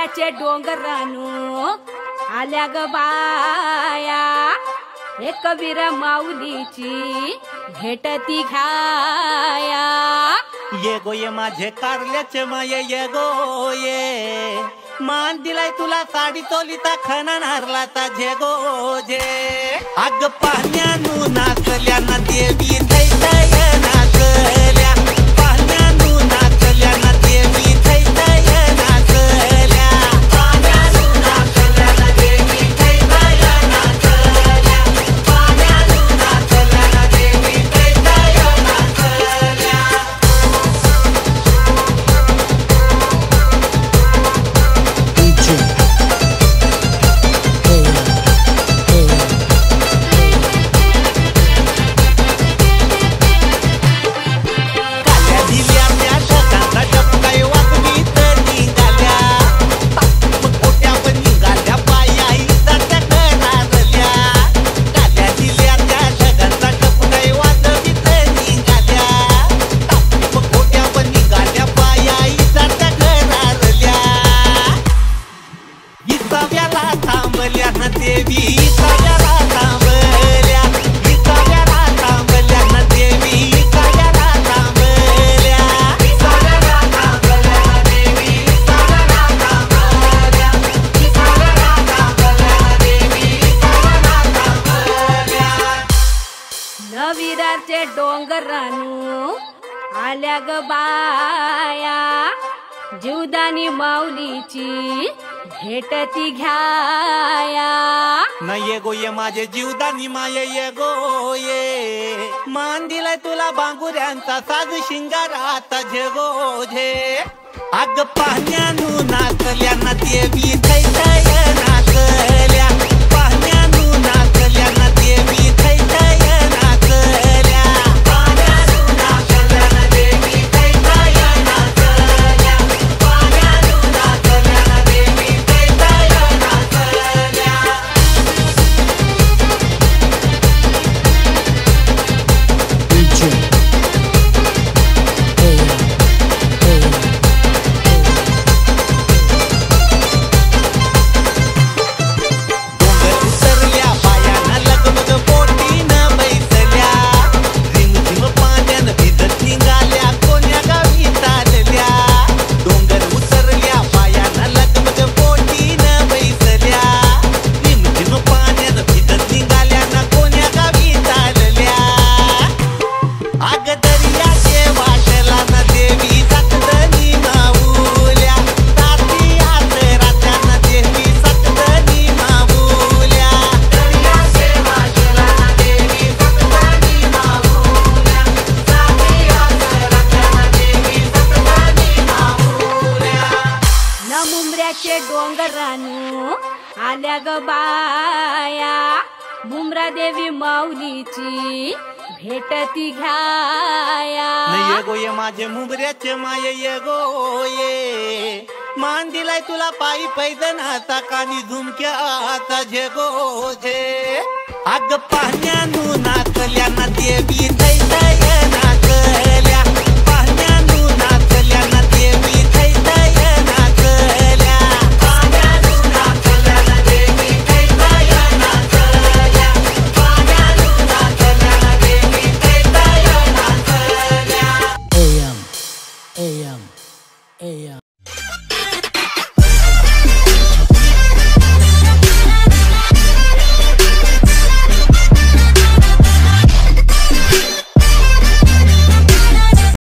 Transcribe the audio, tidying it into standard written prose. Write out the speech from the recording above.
मुंबऱ्याचे डोंगरानू आल्या ग बाया, हे कबीर माऊलीची भेटती घाया। ये गो ये माझे कारल्याचे माये ये गो ये, मान दिलाय तुला साडी चोलीता खणा हरलाता झे गो झे। अग पाण्यानू नाचल्या ना देवी थै थै नाचल्या, पाण्यानू नाचल्या ना देवी थै थै नाचल्या, पाण्यानू नाचल्या ना देवी थै थै नाचल्या, पाण्यानू नाचल्या ना देवी थै थै नाचल्या। नविराचे डोंगरानू आल्या ग बाया, जीवदानी माऊलीची भेटती घ्याया। न ये गो ये माझे जीवदानी माये ये गो ये, मान दिलाय तुला बांगुऱ्यांचा साज शिंगाराता झे गो झे। अग पाण्यानू नाचल्या ना देवी थै थै नाचल्या, पाण्यानू नाचल्या ना देवी थै थै नाचल्या, पाण्यानू नाचल्या ना देवी थै थै नाचल्या, पाण्यानू नाचल्या ना देवी थै थै नाचल्या। मुंबऱ्याचे डोंगरानू आल्या ग बाया, मुंब्रा देवी माऊलीची भेटती घ्याया। ये गो ये माझे मुंबऱ्याचे माये ये गो ये, मान दिलाय तुला पायी पैदनाचा कानी झुमक्याचा झे गो झे। अग पाण्यानू नाचल्या ना देवी थै थै नाचल्या, पाण्यानू नाचल्या ना देवी थै थै नाचल्या, पाण्यानू नाचल्या ना देवी थै थै नाचल्या, पाण्यानू नाचल्या ना देवी थै थै नाचल्या। AM